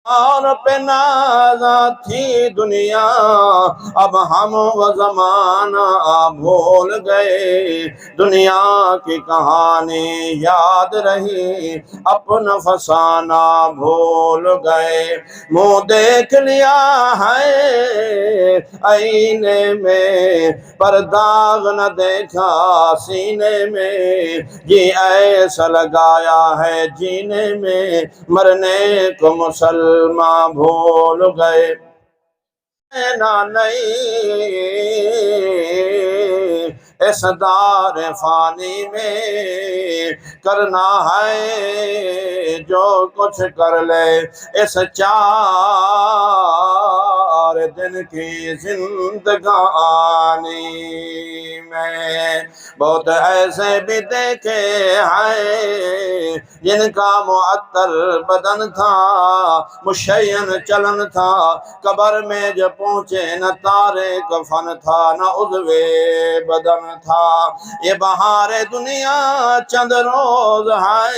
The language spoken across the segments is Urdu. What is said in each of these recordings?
اور پہ نازا تھی دنیا، اب ہم وہ زمانہ بھول گئے، دنیا کی کہانی یاد رہی، اپنا فسانہ بھول گئے، منہ دیکھ لیا ہے آئینے میں، پر داغ نہ دیکھا سینے میں، جی ایسا لگایا ہے جینے میں، مرنے کو مسلمان بھول گئے، نہ نہیں اس دار فانی میں، کرنا ہے جو کچھ کر لے اس 4 دن کی زندگانی میں، بہت ایسے بھی دیکھے ہیں جن کا معطر بدن تھا، مشین چلن تھا، قبر میں جب پہنچے نہ تارے کفن تھا، نہ عضو بدن تھا، یہ بہار دنیا چند روز ہے،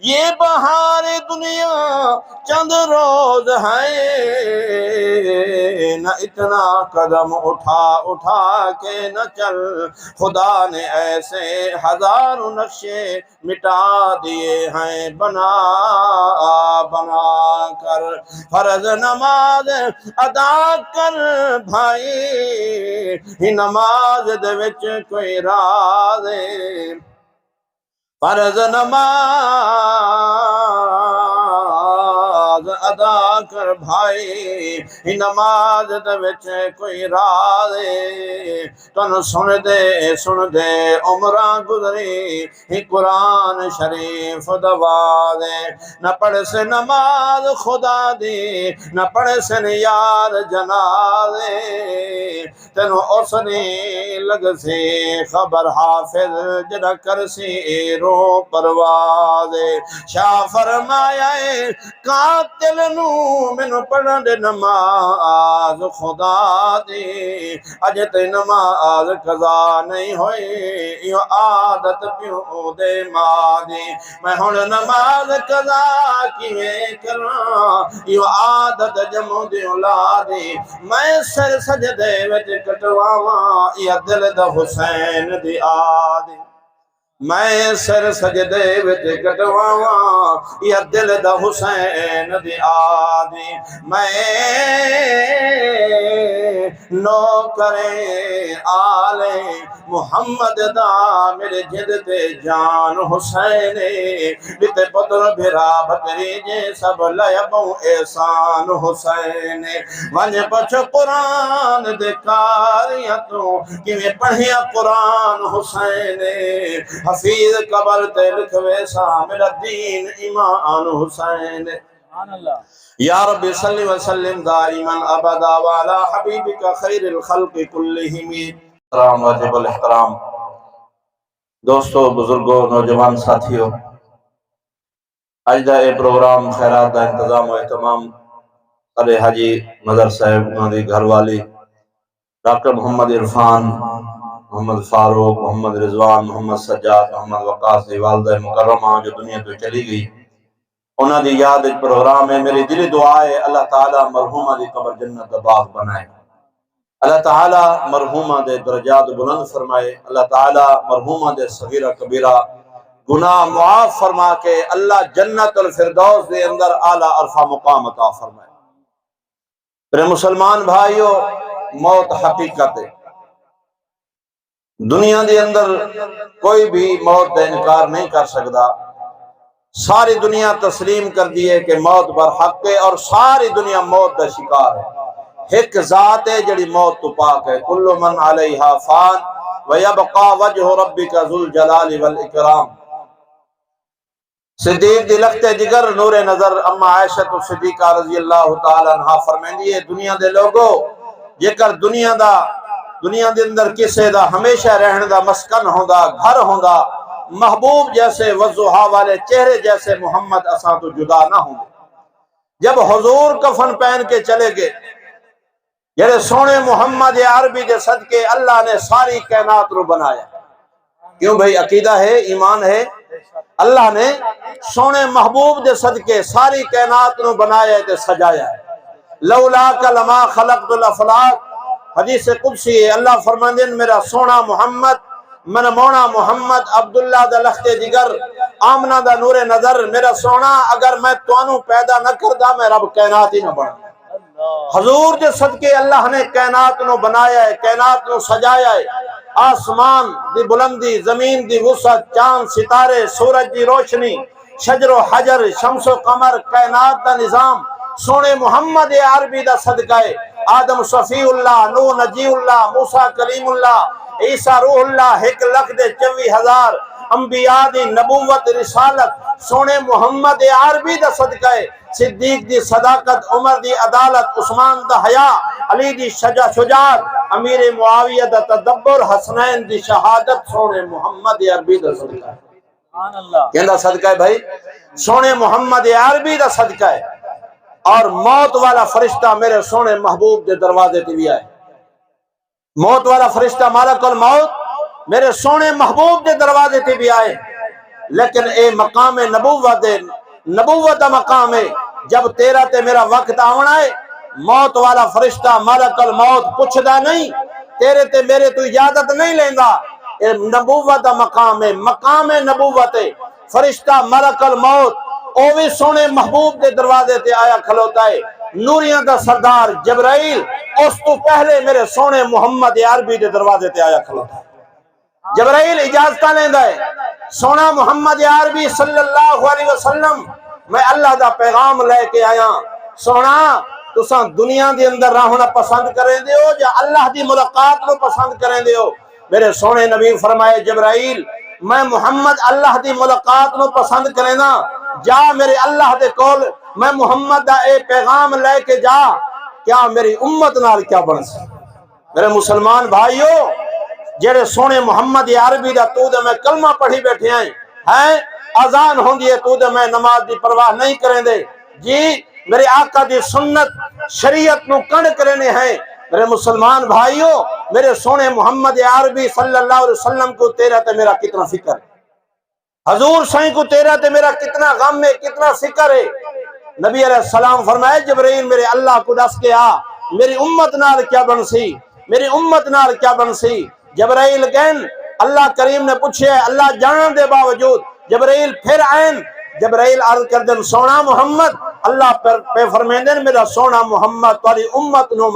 یہ بہار دنیا چند روز ہے، نہ اتنا قدم اٹھا کے نہ چل، خدا نے ایسے ہزاروں نقشے مٹا دیے ہیں بنا کر، فرض نماز ادا کر بھائی، ہی نماز دے وچ کوئی راز ہے، فرض نماز ادا کر بھائی، ہی نماز دے وچ کوئی راز ہے، تن سن دے عمراں گزری، ہی قرآن شریف دوا دے، نہ پڑھ سے نماز خدا دی، نہ پڑھ سے یار جنازے، تینو اس نے لگ سی خبر حافظ جڑا کرسی رو پروازے، شاہ فرمایا قاتل نو مینو پڑھن دے نماز خدا دی، اج تے نماز قضا نہیں ہوئی، یہ عادت پیو دے ماں دی، میں ہن نماز قضا کیویں کراں، یہ عادت جموں دی اولادی، میں سر سجدے وچ کٹواواں، یہ دل دا حسین دی آدی، میں سر سجدے وچ کٹواواں، یہ دل دا حسین دی آدی، میں نوکر آل محمد دا، میرے جد تے جان حسین، بیتے پتر بھرا بھتریجے سب لیبوں احسان حسین، ونج پچھ قرآن دے کاریاں تو کیویں پڑھیا قرآن حسین، حفیظ قبر تے لکھوے سا میرا دین ایمان حسین، یا رب صلی وسلم دائما ابدا وعلی حبیبک خیر الخلق کلہم۔ احترام واجب الاحترام دوستو، بزرگوں، نوجوان ساتھیوں، اج دا اے پروگرام خیرات دا انتظام و اہتمام سارے حاجی مظہر صاحب، انہاں دی گھر والی ڈاکٹر محمد عرفان، محمد فاروق، محمد رضوان، محمد سجاد، محمد وقاص دی والدہ مکرمہ جو دنیا تو چلی گئی، انہاں دی یاد ایک پروگرام ہے۔ میری دلی دعا ہے اللہ تعالیٰ مرحومہ دی قبر جنت دا باغ بنائے، اللہ تعالیٰ مرحومہ دے درجات بلند فرمائے، اللہ تعالیٰ مرحومہ دے صغیرہ کبیرہ گناہ معاف فرما کے اللہ جنت الفردوس دے اندر اعلیٰ عرفہ مقام عطا فرمائے۔ میرے مسلمان بھائیو، موت حقیقت ہے، دنیا دے اندر کوئی بھی موت دا انکار نہیں کر سکتا، ساری دنیا تسلیم کر دیئے کہ موت برحق ہے، اور ساری دنیا موت دا شکار ہے۔ ایک ذات ہے جڑی موت تو پاک ہے، کل من علیہا فان ویبقا وجہ ربک ذو الجلال والاکرام۔ صدیق دی لخت جگر نور نظر اما عائشہ صدیقہ رضی اللہ تعالیٰ عنہ فرمیندی ہے، دنیا دے لوگو جیکر دنیا دے اندر کسے دا ہمیشہ رہن دا مسکن ہوندا، گھر ہوندا، محبوب جیسے وضحا والے چہرے جیسے محمد اساں تو جدا نہ ہوں گے۔ جب حضور کفن پہن کے چلے گئے، جڑے سونے محمد عربی دے صدقے اللہ نے ساری کائنات رو بنایا، کیوں بھئی عقیدہ ہے، ایمان ہے، اللہ نے سونے محبوب دے صدقے ساری کائنات نو بنایا تے سجایا ہے۔ لولا لما خلقت الافلاک، حدیث قدسی ہے، اللہ فرماندے میرا سونا محمد، من مونا محمد، عبداللہ دا لخت جگر، آمنہ دا نور نظر، میرا سونا اگر میں توانوں پیدا نہ کردا میں رب کائنات ہی نہ بنا۔ حضور دے صدقے اللہ نے کائنات نو بنایا ہے، کائنات نو سجایا ہے۔ آسمان دی بلندی، زمین دی وسعت، چاند ستارے، سورج دی روشنی، شجر و حجر، شمس و قمر، کائنات دا نظام سونے محمد عربی دا صدقہ ہے۔ آدم صفی اللہ، نوح نجی اللہ، موسیٰ کلیم اللہ، عیسیٰ روح اللہ، 1,24,000 انبیاء دی نبوت رسالت سونے محمد عربی دا صدقہ ہے۔ صدیق دی صداقت، عمر دی عدالت، عثمان دا حیا، علی دی شجاعت، امیر معاویہ دا تدبر، حسنین دی شہادت سونے محمد عربی دا صدقہ ہے۔ کہندہ صدقہ ہے بھائی، سونے محمد عربی دا صدقہ ہے۔ اور موت والا فرشتہ میرے سونے محبوب دے دروازے تے بھی آئے، موت والا فرشتہ مالک الموت میرے سونے محبوب دے دروازے تے بھی آئے، لیکن اے مقام نبوت دا مقام ہے۔ جب تیرا تے میرا وقت آونا ہے، موت والا فرشتہ مالک الموت پوچھدا نہیں، تیرے تے میرے تو اجازت نہیں لیندا، اے نبوت دا مقام ہے، مقام نبوت ہے۔ فرشتہ ملک الموت او بھی سونے محبوب دے دروازے تے آیا کھلوتا ہے، نوریاں دا سردار جبرائیل اس تو پہلے میرے سونے محمد عربی دے دروازے تے آیا کھلوتا ہے۔ جبرائیل اجازت کا لیندہ ہے، سونا محمد عربی صلی اللہ علیہ وسلم میں اللہ دا پیغام لے کے آیا، سونا تساں دنیا دی اندر رہنا پسند کریں دے ہو یا اللہ دی ملاقات کو پسند کریں دے ہو؟ میرے سونے نبی فرمائے جبرائیل میں محمد اللہ دی ملاقات کو پسند کریں نا، جا میرے اللہ دے کول میں محمد دا اے پیغام لے کے جا، کیا میری امت نال کیا بن سی؟ میرے مسلمان بھائیو، جیڑے سونے محمد عربی دا تو دے میں کلمہ پڑھی بیٹھے ہیں، اذان ہوں دیئے تو دے میں نماز دی پرواہ نہیں کریں دے، جی میرے آقا دی سنت شریعت نو کنڈ کرنے ہیں۔ میرے مسلمان بھائیو، میرے سونے محمد عربی صلی اللہ علیہ وسلم کو تیرا تے میرا کتنا فکر ہے، حضور سائیں کو تیرا تے میرا کتنا غم ہے، کتنا فکر ہے۔ نبی علیہ السلام فرمائے جبرائیل میرے اللہ کو دس کے آ، میری امت نال کیا بن سی، میری امت نال کیا بن سی؟ جبرائیل گین اللہ کریم نے پوچھے، اللہ جانن دے باوجود جبرائیل پھر آئین، جبرائیل عرض کر دیں سونا محمد، اللہ پہ فرمیندن میرا سونا محمد تواری امت نو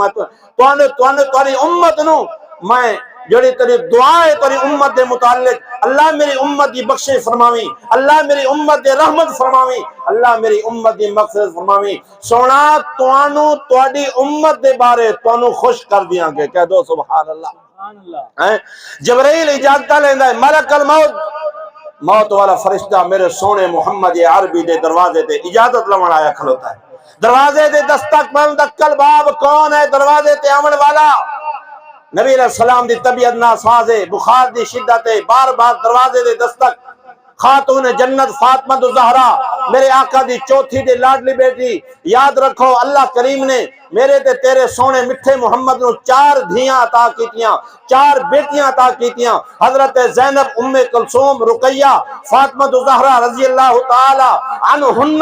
تواری امت نو میں جڑی تیری دعا ہے تواری امت دے متعلق، اللہ میری امت دی بخشش فرماویں، اللہ میری امت دے رحمت فرماویں، اللہ میری امت دی مغفرت فرماویں۔ سونا توانو تواری امت دے بارے توانو خوش کر دیاں گے، کہہ دو سبحان اللہ۔ جبرائیل اجازت لیندہ ہے، ملک الموت موت والا فرشتہ میرے سونے محمد عربی دے دروازے تے اجازت لمن آیا کھلوتا ہے۔ دروازے دے دستک بند دکل باب کون ہے؟ دروازے تے آمن والا نبی علیہ السلام دی طبیعت ناساز ہے، بخار دی شدت ہے، بار بار دروازے دے دستک۔ خاتون جنت فاطمہ الزہرا میرے آقا دی چوتھی دے لاڈلی بیٹی، یاد رکھو اللہ کریم نے میرے تے تیرے سونے مٹھے محمد نو 4 دھیاں عطا کیتیاں، 4 بیٹیاں عطا کیتیاں، حضرت زینب، ام کلثوم، رقیہ، فاطمہ الزہرا رضی اللہ تعالی عنہن،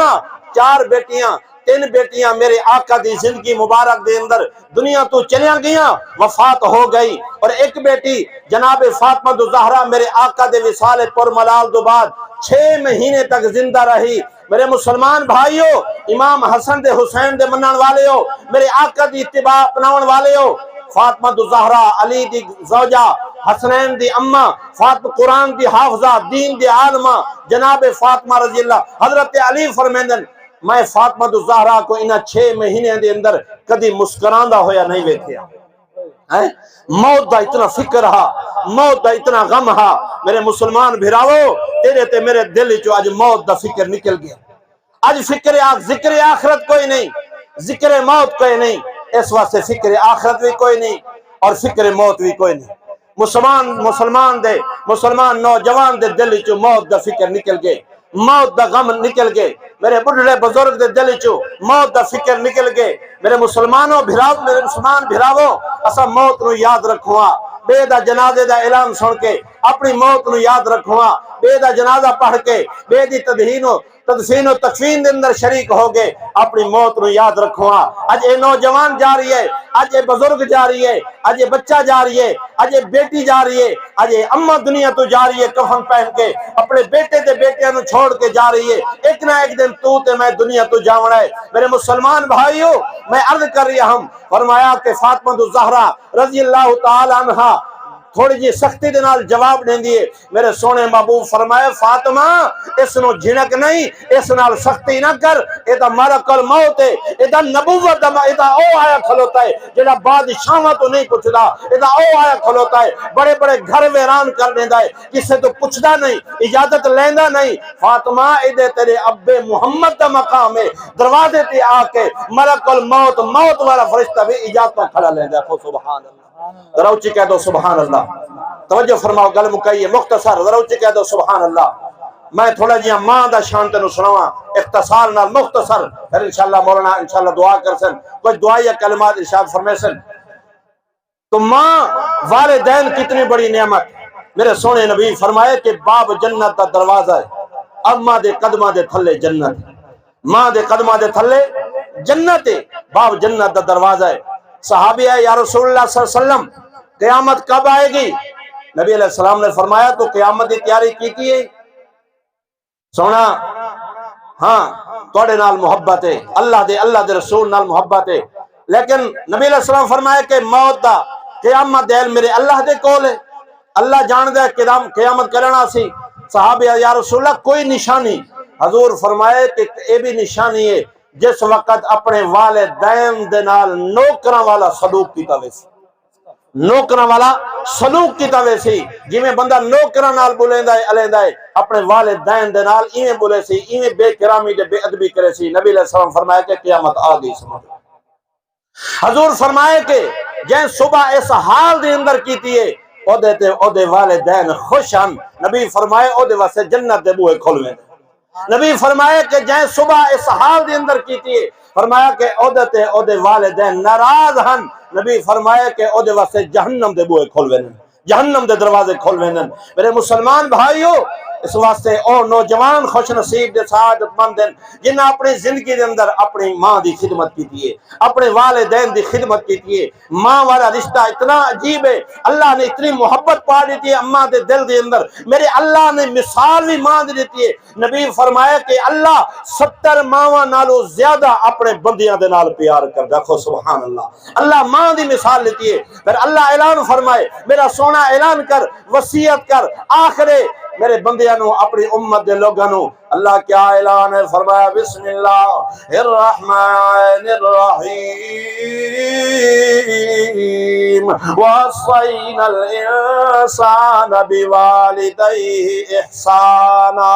4 بیٹیاں، 3 بیٹیاں میرے آقا دی زندگی مبارک دے اندر دنیا تو چلیاں گیاں، وفات ہو گئی، اور ایک بیٹی جناب فاطمہ الزہرا میرے آقا دے وصال پر ملال دو بعد 6 مہینے تک زندہ رہی۔ میرے مسلمان بھائیو، امام حسن دے حسین دے منن والے ہو، میرے آقا دی اتباع اپناون والے ہو، فاطمہ الزہرا علی دی زوجہ، حسنین دی اماں، فاطمہ قرآن دی حافظہ، دین دی عالمہ جناب فاطمہ رضی اللہ، حضرت علی فرمیندن میں فاطمہ الزہرا کو انہاں 6 مہینے دے اندر کدی مسکراندہ ہویا نہیں ویکھیا۔ موت دا اتنا فکر رہا، موت دا اتنا غم رہا۔ میرے مسلمان بھراؤ، تیرے تے میرے دل چو اج موت دا فکر نکل گیا، اج ذکر آخرت کوئی نہیں، ذکر موت کوئی نہیں، اس واسطے فکر آخرت بھی کوئی نہیں اور فکر موت بھی کوئی نہیں۔ مسلمان نوجوان دے دل چو موت دا فکر نکل گئے، موت دا غم نکل گئے، میرے بڑھڑے بزرگ دے دل چو موت دا فکر نکل گئے۔ میرے مسلمان بھراو اسا موت نو یاد رکھوا، بے دا جنازے دا اعلان سن کے اپنی موت نو یاد رکھوا، بے دا جنازہ پڑھ کے بے دی تدفین و تکفین دے اندر شریک ہو گئے، اپنی موت نو یاد رکھوا۔ اج اے نوجوان جا رہی ہے، اج اے بزرگ جا رہی ہے، اج اے بچہ جا رہی ہے، اج اے بیٹی جا رہی ہے، اج اے اماں دنیا تو جا رہی ہے کفن پہن کے، اپنے بیٹے تے بیٹیاں نو چھوڑ کے جا رہی ہے۔ ایک نہ ایک دن تو تے میں دنیا تو جاونا ہے۔ میرے مسلمان بھائیو، میں عرض کر رہا ہوں، فرمایا کہ فاطمہ الزہرا رضی اللہ تعالی عنہا تھوڑی جی سختی دے نال جواب دیں دیے۔ میرے سونے محبوب فرمائے فاطمہ اس نو جھنک نہیں، اس نال سختی نہ کر، ایدہ ملک الموت ہے، ایدہ نبوت ہے، ایدہ او آیا کھلوتا ہے جڑا بادشاہاں تو نہیں پوچھدا، ایدہ او آیا کھلوتا ہے بڑے بڑے گھر ویران کر دیندہ ہے، کسے تو پوچھدا نہیں، اجازت لیندہ نہیں۔ فاطمہ ایدے تیرے اب محمد دا مقام ہے، دروازے تے آ کے ملک الموت موت والا فرشتہ بھی اجازت کھڑا لیندہ ہے۔ سبحان اللہ، ذرا اونچی کہہ دو سبحان اللہ۔ توجہ فرماؤ، گل مکئی مختصر، ذرا اونچی کہہ دو سبحان اللہ۔ میں تھوڑا جہاں ماں دا شان تینوں سناواں اختصار نال مختصر، پھر انشاءاللہ مولانا انشاءاللہ دعا کر سن، کچھ دعا یا کلمات ارشاد فرمائے سن۔ تو ماں والدین کتنی بڑی نعمت، میرے سونے نبی فرمائے کہ باب جنت دا دروازہ ہے، اماں دے قدماں دے تھلے جنت، ماں دے قدماں دے تھلے جنت ہے، باب جنت دا دروازہ ہے۔ صحابی ہے یا رسول اللہ صلی اللہ علیہ وسلم قیامت کب آئے گی؟ نبی علیہ السلام نے فرمایا تو قیامت کی تیاری کی ہے سونا، ہاں توڑے نال محبت ہے، اللہ دے رسول نال محبت ہے، لیکن نبی علیہ السلام فرمایا کہ موت دا قیامت دے میرے اللہ دے کول ہے، اللہ جان دے قیامت کرنا سی۔ صحابہ یا رسول اللہ کوئی نشانی؟ حضور فرمائے کہ اے بھی نشانی ہے جس وقت اپنے والدین دے نال نوکراں والا سلوک کیتا ویسی، نوکراں والا سلوک کیتا ویسی، جی میں بندہ نوکراں نال بولیندہ ہے علیندہ ہے، اپنے والدین دے نال ایویں بولے سی، ایویں بے کرامی دے بے ادبی کرے سی۔ نبی علیہ السلام فرمایا کہ قیامت آ گئی سمجھ۔ حضور فرمائے کہ جن صبح اس حال دے اندر کیتی ہے او دے والدین خوش ہن، نبی فرمائے او دے واسطے جنت دے بوئے کھلویں۔ نبی فرمائے کہ جن صبح اس حال دے اندر کیتی ہے، فرمایا کہ او دے والدین ناراض ہن، نبی فرمایا کہ او دے واسطے جہنم دے بوئے کھلویں، جہنم دے دروازے کھلویں۔ میرے مسلمان بھائیو، اس واسطے او نوجوان خوش نصیب دے سعادت مند ہیں جنہاں اپنی زندگی دے اندر اپنی ماں دی خدمت کیتی ہے، اپنے والدین دی خدمت کیتی ہے۔ ماں والا رشتہ اتنا عجیب ہے، اللہ نے اتنی محبت پا دیتی ہے اماں دے دل دے اندر، میرے اللہ نے مثال بھی ماں دی دیتی ہے۔ نبی فرمایا کہ اللہ 70 ماواں نالوں زیادہ اپنے بندیاں دے نال پیار کر، دیکھو سبحان اللہ، اللہ ماں دی مثال لیتی ہے۔ پھر اللہ اعلان فرمائے، میرا سونا اعلان کر، وصیت کر، آخرے میرے بندیاں نو اپنی امت دے لوگاں نو اللہ کیا اعلان ہے فرمایا، بسم اللہ الرحمن الرحیم وَوَصَّيْنَا الْإِنسَانَ بِوَالِدَيْهِ إِحْسَانًا۔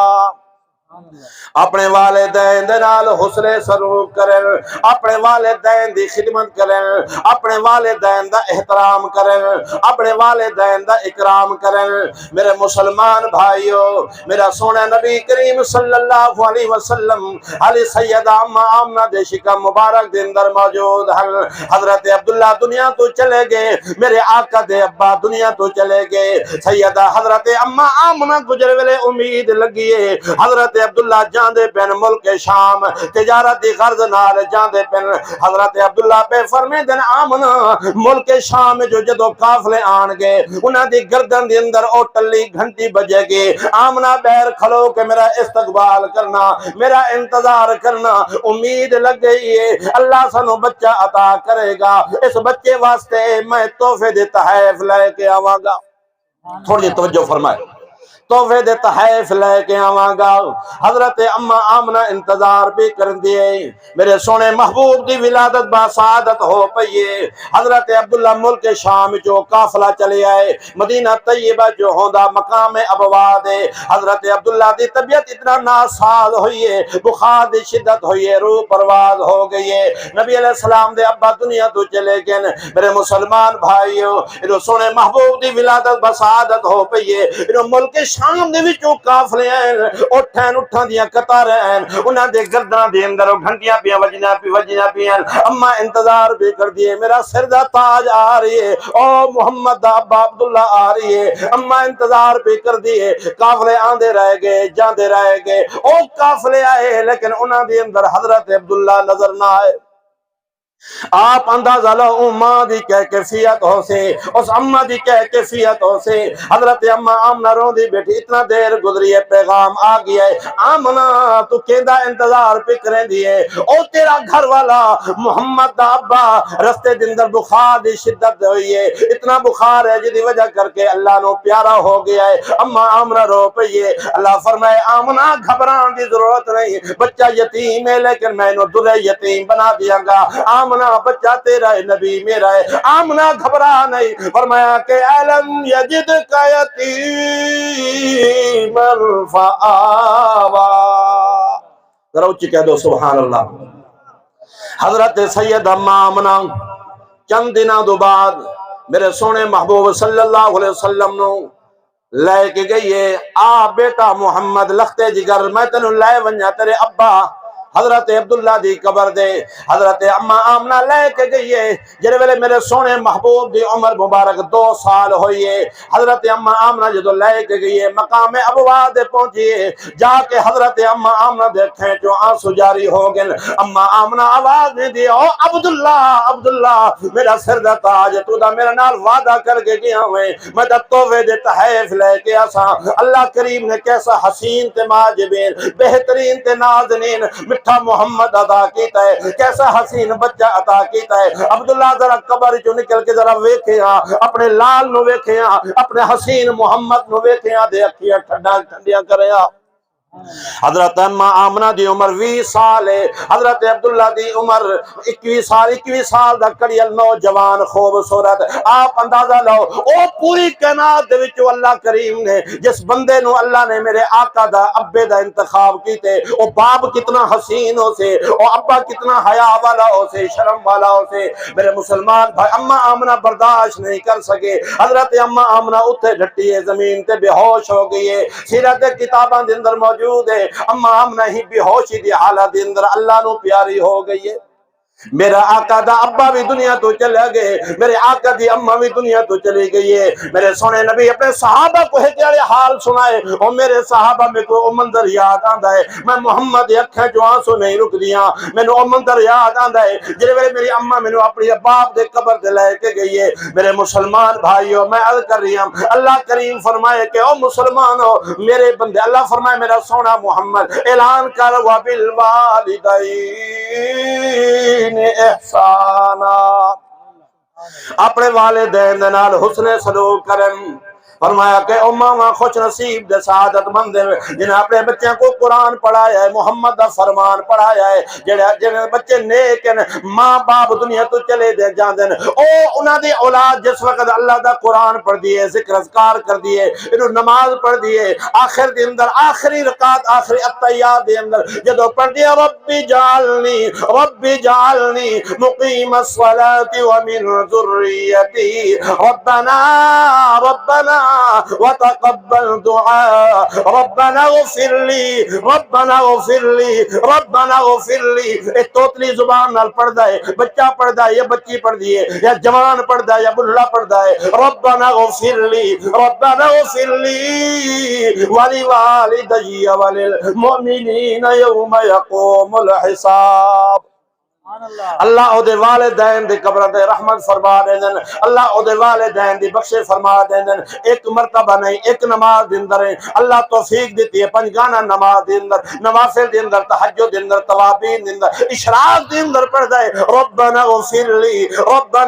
اپنے والدین دے نال حسن سلوک کریں، اپنے والدین دی خدمت کریں، اپنے والدین دا احترام کریں، اپنے والدین دا اکرام کریں۔ میرے مسلمان بھائیو، میرا سونا نبی کریم صلی اللہ علیہ وسلم علی سیدہ اما آمنہ دے شکم مبارک دے اندر موجود ہیں۔ حضرت عبداللہ دنیا تو چلے گئے، میرے آقا دے ابا دنیا تو چلے گئے، سیدہ حضرت اما آمنہ گزر ویلے امید لگیے، حضرت عبداللہ جاندے پین ملک شام تجارتی غرض نال جاندے پین۔ حضرت عبداللہ پہ فرمے دن آمنہ ملک شام جو جدو قافلے آن گئے، انہاں دی گردن دی اندر او ٹلی گھنٹی بجے گی، آمنہ بیر کھلو کہ میرا استقبال کرنا، میرا انتظار کرنا، امید لگ گئی ہے اللہ سنو بچہ عطا کرے گا، اس بچے واسطے میں تحفے دے تحائف لے کے آواں گا۔ تھوڑی توجہ فرمائے، تحفے دے تحائف لے کے آواں گا۔ حضرت اما آمنہ انتظار بھی کر دیے، میرے سونے محبوب دی ولادت با سعادت ہو پئیے۔ حضرت عبداللہ ملک شام جو قافلہ چلے آئے، مدینہ طیبہ جو ہوندا مقام ابواد ہے۔ حضرت عبداللہ دی طبیعت اتنا ناساز ہوئی ہے، بخار دی شدت ہوئی ہے، روح پرواز ہو گئی ہے۔ نبی علیہ السلام دے ابا دنیا تو چلے گئے۔ میرے مسلمان بھائیو، سونے محبوب دی ولادت با سعادت ہو پئیے، ملک شام دے وچوں قافلے ہیں اٹھن اٹھاں دیاں قطاریں ہیں انہاں دے گرداں دے اندر گھنٹیاں پیاں وجیاں پیاں اما انتظار بھی کر دیے میرا سر دا تاج آ رہی ہے او محمد دا ابا عبداللہ آ رہی ہے اما انتظار بھی کر دیے قافلے آندے رہ گئے جاندے رہ گئے او قافلے آئے لیکن انہاں دے اندر حضرت عبداللہ نظر نہ آئے آپ اندازہ لو ماں دی کیا کیفیت ہو سے اس اماں دی کیا کیفیت ہو سے حضرت اماں آمنہ رو دی بیٹی اتنا دیر گزری ہے پیغام آ گیا ہے آمنہ تو کیندہ انتظار پہ کریں دیئے او تیرا گھر والا محمد دا ابا رستے دندر بخار دی شدت ہوئی ہے اتنا بخار ہے جدی وجہ کر کے اللہ نو پیارا ہو گیا ہے اماں آمنہ رو پئیے اللہ فرمائے آمنہ گھبران دی ضرورت نہیں بچہ یتیم ہے لیکن میں نو در یتیم بنا دیا گا آمنہ بچہ تیرا ہے نبی میرا ہے آمنہ گھبرا نہیں فرمایا کہ علم یجد کا یتیم فآوا ذرا اچھی کہہ دو سبحان اللہ حضرت سید اماں آمنہ چند دنوں دو بعد میرے سونے محبوب صلی اللہ علیہ وسلم نو لے کے گئی ہے آ بیٹا محمد لختے جگر میں تنو لے ونجا تیرے ابا حضرت عبداللہ دی قبر دے حضرت اماں آمنہ لے کے گئی ہے جنہے ویلے میرے سونے محبوب دی عمر مبارک 2 سال ہوئی ہے حضرت اماں آمنہ جدو لے کے گئی ہے مقام ابوا دے پہنچی ہے جا کے حضرت اماں آمنہ دیکھیں جو آنسو جاری ہو گئے اماں آمنہ آواز نہیں دی او عبداللہ میرا سر دا تاج تو دا میرا نال وعدہ کر کے گیا ہوئے میں دا توفے دے تحائف لے کے آسا اللہ کریم نے کیسا حسین تے ماجبین بہترین تے نازنین مٹھا محمد عطا کیتا ہے کیسا حسین بچہ عطا کیتا ہے عبداللہ ذرا قبر جو نکل کے ذرا ویکھے ہاں اپنے لال نو ویکھے ہاں اپنے حسین محمد نو ویکھے ہاں دے اکھیاں ٹھنڈیاں کرے ہاں حضرت اماں آمنہ دی عمر 20 سال ہے حضرت عبداللہ دی عمر 21 سال دا کڑیل نوجوان خوبصورت آپ اندازہ لو او پوری کائنات دے وچوں اللہ کریم نے جس بندے نو اللہ نے میرے آقا دا ابے دا انتخاب کیتے او باپ کتنا حسین ہو سے او ابا کتنا حیا والا ہو سے شرم والا ہو سے میرے مسلمان بھائی اماں آمنہ برداشت نہیں کر سکے حضرت اماں آمنہ اتھے ڈھٹی ہے زمین تے بے ہوش ہو گئی ہے سیرت کتاباں دے اندر موجود ہے اماں آمنہ ہی بے ہوشی دی حالت دے اندر اللہ نو پیاری ہو گئی ہے میرا آقا دا ابا بھی دنیا تو چلے گئے میرے آقا دی اماں بھی دنیا تو چلی گئی ہے میرے سونے نبی اپنے صحابہ کو ہے کہ حال سنائے اور میرے صحابہ میں کوئی او منظر یاد آندا ہے میں محمد اکھیں جو آنسو نہیں رک دیاں میں نے او منظر یاد آندا ہے جنہے ویلے میری اماں میں نے اپنی باپ دے قبر دے لے کے گئی ہے میرے مسلمان بھائیو میں عرض کر رہی ہوں اللہ کریم فرمائے کہ او مسلمانو میرے بندے اللہ فرمائے میرا سونا محمد اعلان کر وبالوالدین احسانا اپنے والدین دے نال حسن سلوک کرن فرمایا کہ اماں خوش نصیب دے سعادت مند جنہیں اپنے بچوں کو قرآن پڑھایا ہے محمد دا فرمان پڑھایا ہے جنہیں بچے نیک ہیں ماں باپ دنیا تو چلے دے جاندن او انہاں دی اولاد جس وقت اللہ دا قرآن پڑھ دیئے ذکر اذکار کر دیئے انہوں نماز پڑھ دیئے آخر دے اندر آخری رکعت آخری اتحیات دے اندر جدو پڑھ دیا ربی جعلنی مقیم الصلاة ومن ذریتی ربنا وتقبل دعاء ربنا اغفر لي ایک توتلی زبان نال پڑھدا ہے بچہ پڑھدا ہے یا بچی پڑھدی ہے یا جوان پڑھدا ہے یا بڑھڑا پڑھدا ہے ربنا اغفر لي ولوالدي وللمؤمنين يوم يقوم الحساب اللہ او دے والدین دے قبر دے رحمت فرما دین اللہ او دے والدین دی بخشے فرما دین ایک مرتبہ نہیں ایک نماز دے اندر اللہ توفیق دیتی ہے پنجگانہ نماز دے اندر نوافل دے اندر تہجد دے اندر توابین دے اندر اشراق دے اندر پڑھ دے ربنا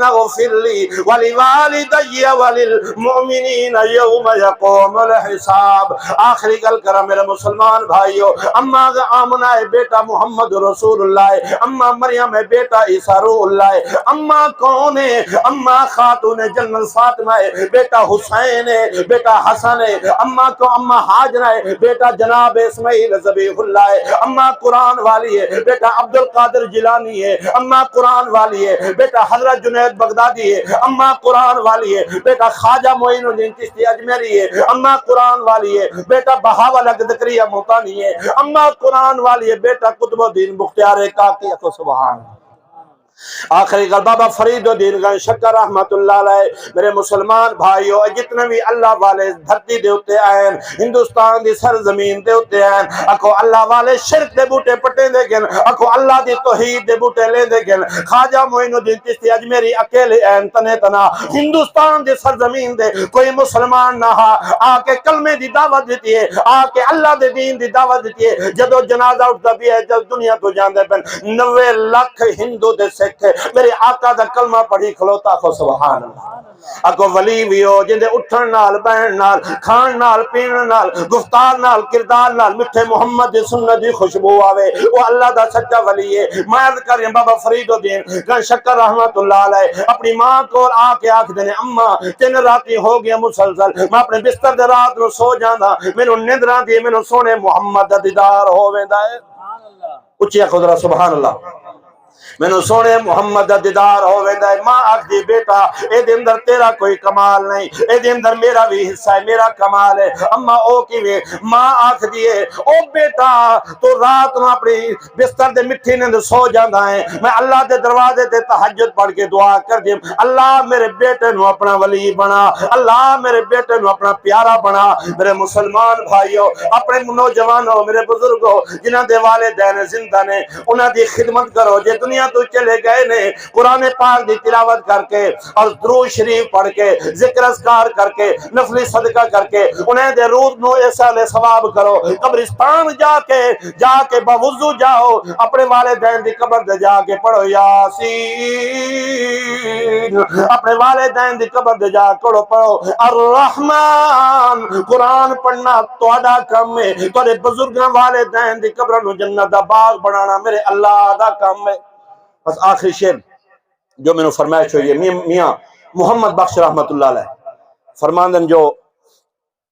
اغفر لي ولوالدي وللمؤمنين يوم يقوم الحساب آخری گل کرا میرے مسلمان بھائیو اماں آمنہ بیٹا محمد رسول اللہ اماں مریم مریم ہے، بیٹا عیسیٰ روح اللہ ہے۔ اماں کون ہے؟ اماں خاتون جنرل فاطمہ ہے، بیٹا حسین ہے، بیٹا حسن ہے۔ اماں کو اماں ہاجرہ ہے، بیٹا جناب اسماعیل ذبیح اللہ ہے۔ اماں قرآن والی ہے، بیٹا عبد القادر جیلانی ہے۔ اماں قرآن والی ہے، بیٹا حضرت جنید بغدادی ہے۔ اماں قرآن والی ہے، بیٹا خواجہ معین الدین چشتی اجمیری ہے۔ اماں قرآن والی ہے، بیٹا بہاول زکریا ملتانی ہے۔ اماں قرآن والی ہے، بیٹا قطب الدین بختیار کاکی۔ سبحان اللہ۔ آخری گل بابا فرید الدین گن شکر رحمت اللہ علیہ۔ میرے مسلمان بھائیو، جتنے بھی اللہ والے دھرتی دے ہوتے آئیں، ہندوستان دی سرزمین دے ہوتے آئیں، اکو اللہ والے شرک دے بوٹے پٹے دے گن، اکو اللہ دی توحید دے بوٹے لے دے گن۔ خواجہ معین الدین چشتی اجمیری اکیلے این تنے تنا ہندوستان دی سرزمین دے کوئی مسلمان نہ آ کے کلمے دی دعوت دیتی ہے، آ کے اللہ دے دین دی دعوت دیتی ہے۔ جدو جنازہ اٹھتا بھی ہے، جب دنیا تو جاندے پن 90 لاکھ ہندو دے سکھ میرے آقا دا کلمہ پڑھی کھلوتا کو سبحان اللہ۔ اکو ولی بھی ہو جن دے اٹھن نال، بہن نال، کھان نال، پین نال، گفتار نال، کردار نال میٹھے محمد دی سنت دی خوشبو آوے، وہ اللہ دا سچا ولی ہے۔ میں عرض کر رہا ہوں بابا فرید الدین گن شکر رحمت اللہ علیہ اپنی ماں کو آ کے آکھ دینے، اماں 3 راتی ہو گیا مسلسل میں اپنے بستر دے رات نو سو جانا، مینوں نیندراں دی مینوں سونے محمد دا دیدار ہوویندا ہے۔ اچھی خدا سبحان اللہ۔ میں نے سونے محمد دا دیدار ہوویندا ہے۔ ماں آکھ دی بیٹا اے دے اندر تیرا کوئی کمال نہیں، اے دے اندر میرا بھی حصہ ہے، میرا کمال ہے۔ اما او کیویں؟ ماں آکھ دیے او بیٹا تو رات نو اپنی بستر دے مٹھی نیند سو جاندا ہے، میں اللہ دے دروازے تے تہجد پڑھ کے دعا کر دیم، اللہ میرے بیٹے نو اپنا ولی بنا، اللہ میرے بیٹے نو اپنا پیارا بنا۔ میرے مسلمان بھائیو، اپنے نوجوانوں، میرے بزرگوں جنہاں دے والدین زندہ نے، انہاں دی خدمت کرو۔ جے دنیا تو چلے گئے نے، قرآن پاک دی تلاوت کر کے اور درود شریف پڑھ کے، ذکر اذکار کر کے، نفلی صدقہ کر کے انہیں دے روح نو ایسا ثواب کرو۔ قبرستان جا کے بوضو جاؤ، اپنے والدین دی قبر دے جا کے پڑھو یاسین، اپنے والدین دی قبر دے جا کے پڑھو الرحمن۔ قرآن پڑھنا تہاڈا کم ہے، تہاڈے بزرگاں والدین دی قبر نو جنت دا باغ بنانا میرے اللہ دا کم ہے۔ بس آخری شعر جو میں نے فرمائش ہوئی ہے، میاں محمد بخش رحمت اللہ علیہ فرماندن جو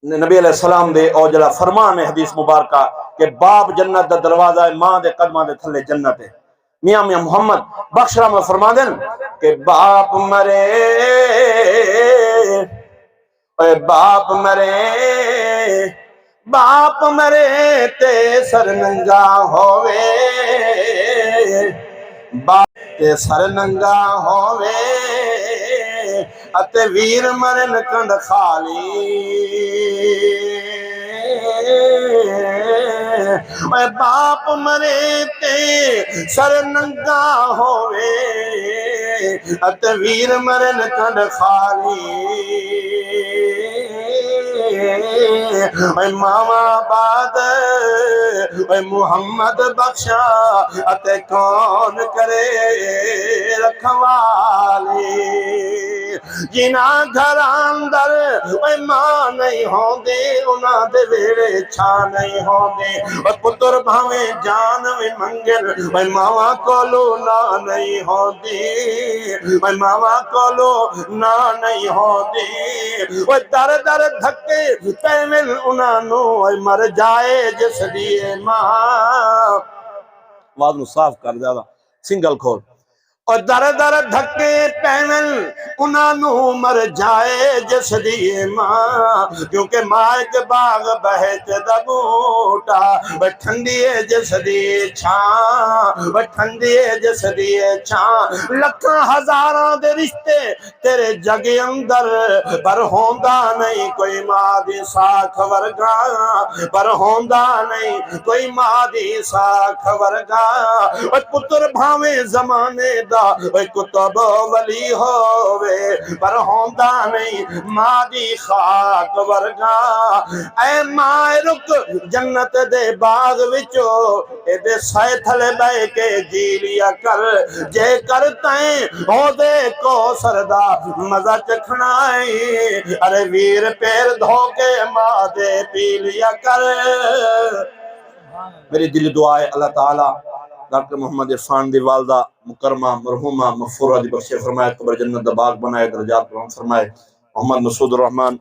نبی علیہ السلام دے او جڑا فرمان ہے حدیث مبارکہ کہ باپ جنت دا دروازہ ہے، ماں دے قدماں دے تھلے جنت ہے۔ میاں محمد بخش رحمت فرماندن کہ باپ مرے اے باپ مرے، باپ مرے تے سر ننگا ہووے، باپ تے سر ننگا ہووے، اتے ویر مرن کنڈ خالی، اے باپ مرے تے سر ننگا ہووے، اتے ویر مرن کنڈ خالی، اے ماما باد اے محمد بخشا اتے کون کرے رکھوالی، جنا گھر اندر اے ماں نہیں ہوندی، انہاں دے ویڑے چھا نہیں ہوندی، اے پتر بھاویں جان وی منگن اے ماواں کولو نہ نہیں ہوندی، اے ماواں کولو نہ نہیں ہوندی، اے در در دھکے پیمن انہاں نو مر جائے جس دیے ماں۔ آواز نو صاف کر زیادہ سنگل کھول۔ اور در در دھکے پیمن انہاں نو مر جائے جس دیے ماں، کیونکہ ماں کے باغ بہت دا بوٹا، وہ ٹھنڈی ہے جس دیے چھاں، وہ ٹھنڈی ہے جس دیے چھاں، لکھاں ہزاراں دے رشتے تیرے جگ اندر، پر ہوندا نہیں کوئی ماں دی ساکھ ورگا، پر ہوندا نہیں کوئی ماں دی ساکھ ورگا، اور پتر بھاویں زمانے دا اوے کتب ولی ہووے، پر ہوندا نہیں ماں دی خاک ورگا، اے ماں رک جنت دے باغ وچو، اے دے سائے تھلے بے کے جی لیا کر، جے کر تائیں ہو دے کو سردا مزہ چکھنائی، ارے ویر پیر دھو کے ماں دے پی لیا کر۔ میری دل دعا ہے اللہ تعالیٰ ڈاکٹر محمد عرفان دی والدہ مکرمہ مرحومہ مغفورہ دی بخشے فرمائے، قبر جنت دا باغ بنائے، درجات بلند فرمائے۔ محمد مسعود الرحمان